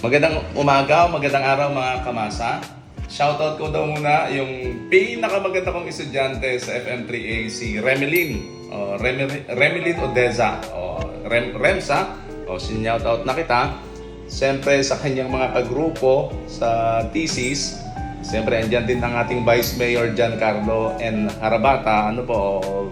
Magandang umaga, magandang araw mga kamasa. Shoutout ko daw muna yung pinakamaganda kong estudyante sa FM3A, si Remelin. Remelin Odeza. Remsa. Sinoutout na kita. Siyempre sa kanyang mga kagrupo sa thesis. Siyempre andyan din ang ating Vice Mayor Giancarlo N. Harabata.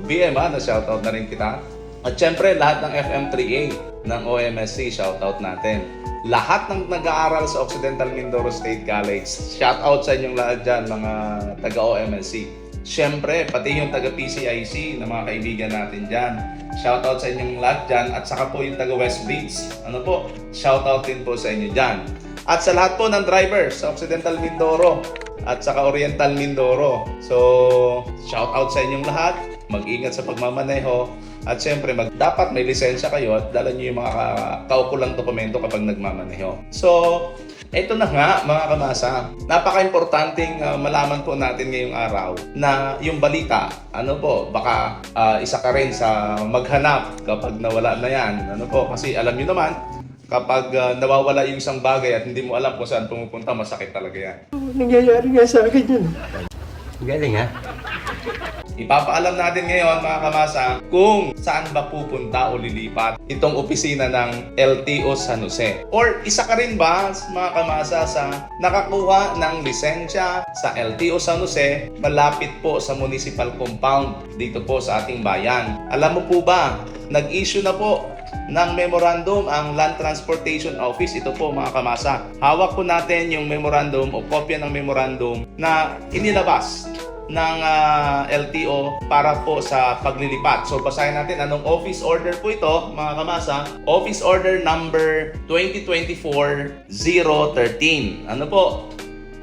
BM na shoutout na rin kita. At siyempre lahat ng FM3A ng OMSC, shoutout natin. Lahat ng nag-aaral sa Occidental Mindoro State College, shoutout sa inyong lahat dyan, mga taga-OMSC. Siyempre, pati yung taga-PCIC na mga kaibigan natin dyan. Shoutout sa inyong lahat dyan. At saka po yung taga-West Bridge. Shoutout din po sa inyo dyan. At sa lahat po ng drivers sa Occidental Mindoro at saka Oriental Mindoro. So, shoutout sa inyong lahat. Mag-ingat sa pagmamaneho. At siyempre, dapat may lisensya kayo at dala nyo yung mga kaukulang dokumento kapag nagmamaneho. So, ito na nga mga kamasa. Napaka-importanting malaman po natin ngayong araw na yung balita, baka isa ka rin sa maghanap kapag nawala na yan. Kasi alam nyo naman, kapag nawawala yung isang bagay at hindi mo alam kung saan pumupunta, masakit talaga yan. Nangyayari nga sa akin yun. Galing ha? Ipapaalam natin ngayon mga kamasa kung saan ba pupunta o lilipat itong opisina ng LTO San Jose. Or isa ka rin ba mga kamasa sa nakakuha ng lisensya sa LTO San Jose malapit po sa municipal compound dito po sa ating bayan? Alam mo po ba, nag-issue na po ng memorandum ang Land Transportation Office. Ito po mga kamasa. Hawak po natin yung memorandum o kopya ng memorandum na inilabas ng LTO para po sa paglilipat. So basahin natin anong office order po ito mga kamasa. Office order number 2024-013.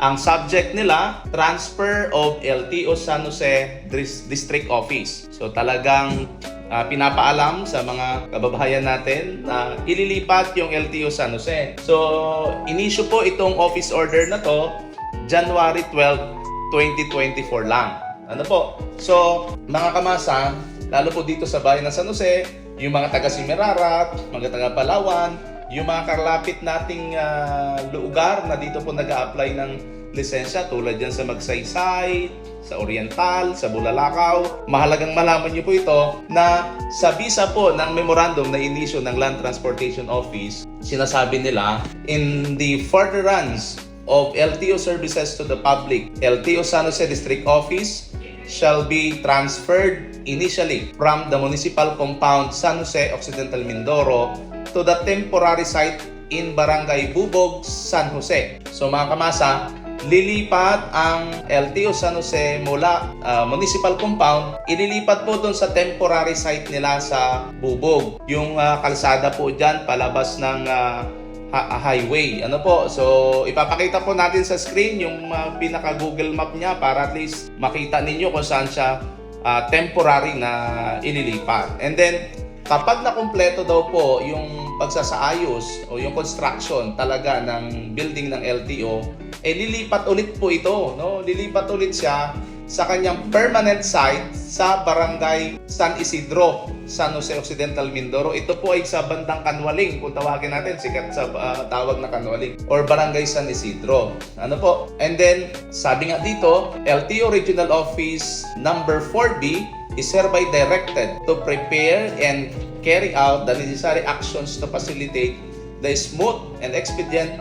Ang subject nila, transfer of LTO San Jose District Office. So talagang pinapaalam sa mga kababayan natin na ililipat yung LTO San Jose. So inisyu po itong office order na to January 12, 2024 lang. So, mga kamasa, lalo po dito sa bayan ng San Jose, yung mga taga Simerarat, mga taga Palawan, yung mga karlapit nating lugar na dito po nag-a-apply ng lisensya tulad yan sa Magsaysay, sa Oriental, sa Bulalakaw. Mahalagang malaman niyo po ito na sa visa po ng memorandum na inisyo ng Land Transportation Office, sinasabi nila, in the furtherance of LTO services to the public, LTO San Jose District Office shall be transferred initially from the municipal compound San Jose Occidental Mindoro to the temporary site in Barangay Bubog, San Jose. So mga kamasa, lilipat ang LTO San Jose mula municipal compound, ililipat po doon sa temporary site nila sa Bubog. Yung kalsada po dyan, palabas ng highway. So ipapakita po natin sa screen yung pinaka Google Map niya para at least makita ninyo kung saan siya temporary na ililipat. And then kapag nakumpleto daw po yung pagsasaayos o yung construction talaga ng building ng LTO, lilipat ulit po ito, lilipat ulit siya sa kanyang permanent site sa Barangay San Isidro, San Jose Occidental Mindoro. Ito po ay sa bandang Kanwaling, kung tawagin natin, sikat sa tawag na Kanwaling, or Barangay San Isidro. And then, sabi nga dito, LTO Regional Office number 4B is hereby directed to prepare and carry out the necessary actions to facilitate the smooth and expedient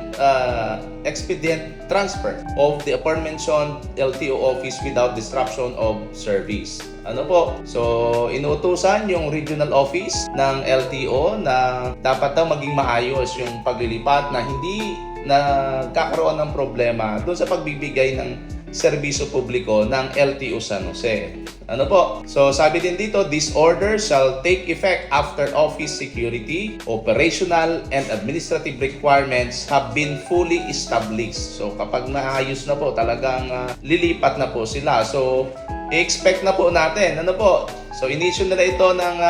transfer of the aforementioned LTO office without disruption of service. So inuutusan yung regional office ng LTO na dapat daw maging maayos yung paglilipat na hindi nagkakaroon ng problema doon sa pagbibigay ng serbisyo publiko ng LTO San Jose. So sabi din dito, this order shall take effect after office security, operational, and administrative requirements have been fully established. So kapag naayos na po, talagang lilipat na po sila. So i-expect na po natin. So inisyu nila ito ng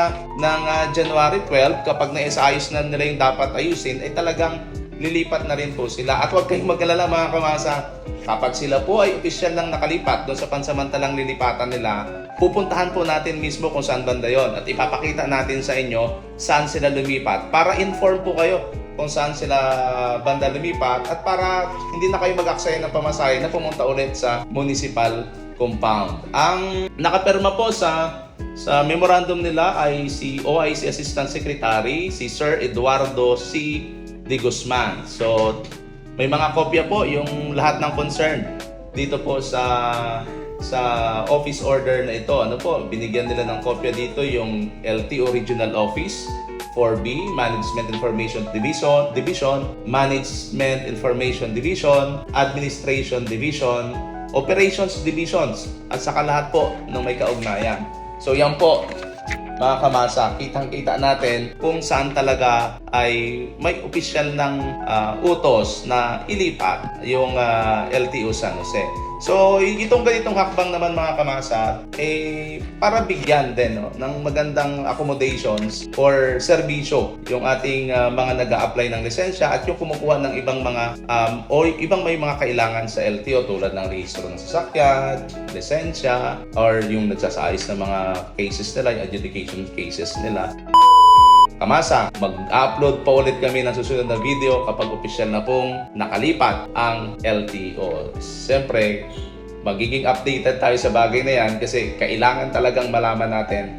January 12. Kapag naisayos na nila yung dapat ayusin, ay talagang lilipat na rin po sila. At huwag kayong mag-alala mga kamasa, kapag sila po ay opisyal lang nakalipat doon sa pansamantalang lilipatan nila, pupuntahan po natin mismo kung saan banda yon at ipapakita natin sa inyo saan sila lumipat para inform po kayo kung saan sila banda lumipat at para hindi na kayo mag-aksaya ng pamasahe na pumunta ulit sa municipal compound. Ang nakapirma po sa memorandum nila ay si OIC Assistant Secretary, si Sir Eduardo C. De Guzman. So, may mga kopya po yung lahat ng concern dito po sa office order na ito. Ano po, binigyan nila ng kopya dito yung LTO Regional Office 4B, Management Information Division, Management Information Division, Administration Division, Operations Divisions, at saka lahat po ng may kaugnayan. So yan po, mga kamasa, kitang-kita natin kung saan talaga ay may opisyal ng utos na ilipat yung LTO San Jose. So, itong ganitong hakbang naman mga kamasa, para bigyan din ng magandang accommodations or serbisyo yung ating mga nag-a-apply ng lisensya at yung kumukuha ng ibang mga o ibang may mga kailangan sa LTO tulad ng rehistro ng sasakyan, lisensya, or yung nagsasaayos ng mga cases nila, yung adjudication cases nila. Kamasa, mag-upload pa ulit kami ng susunod na video kapag opisyal na pong nakalipat ang LTO. Siyempre, magiging updated tayo sa bagay na yan kasi kailangan talagang malaman natin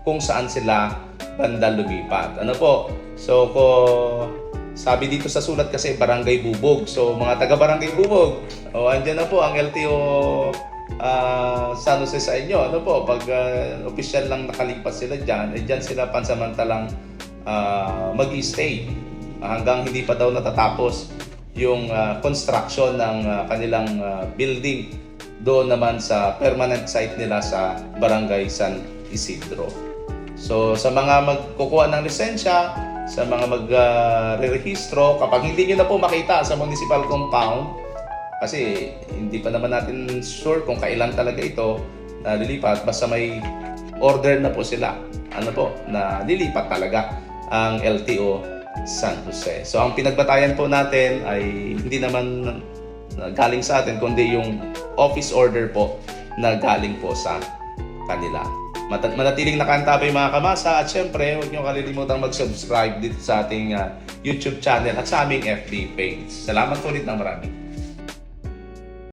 kung saan sila banda lumipat. Ano po? So, sabi dito sa sulat kasi Barangay Bubog. So, mga taga-Barangay Bubog, andyan na po ang LTO San Jose sa inyo. Ano po? Pag opisyal lang nakalipat sila dyan, dyan sila pansamantalang mag-i-stay hanggang hindi pa daw natatapos yung construction ng kanilang building doon naman sa permanent site nila sa Barangay San Isidro. So sa mga magkukuha ng lisensya, sa mga magre-rehistro, kapag hindi nyo na po makita sa municipal compound, kasi hindi pa naman natin sure kung kailan talaga ito na lilipat, basta may order na po sila, ano po, na lilipat talaga ang LTO San Jose. So ang pinagbatayan po natin ay hindi naman galing sa atin, kundi yung office order po na galing po sa kanila. Manatiling nakantabay mga kamasa, at syempre huwag niyo kalilimutang mag-subscribe dito sa ating YouTube channel at sa aming FB page. Salamat ulit ng marami.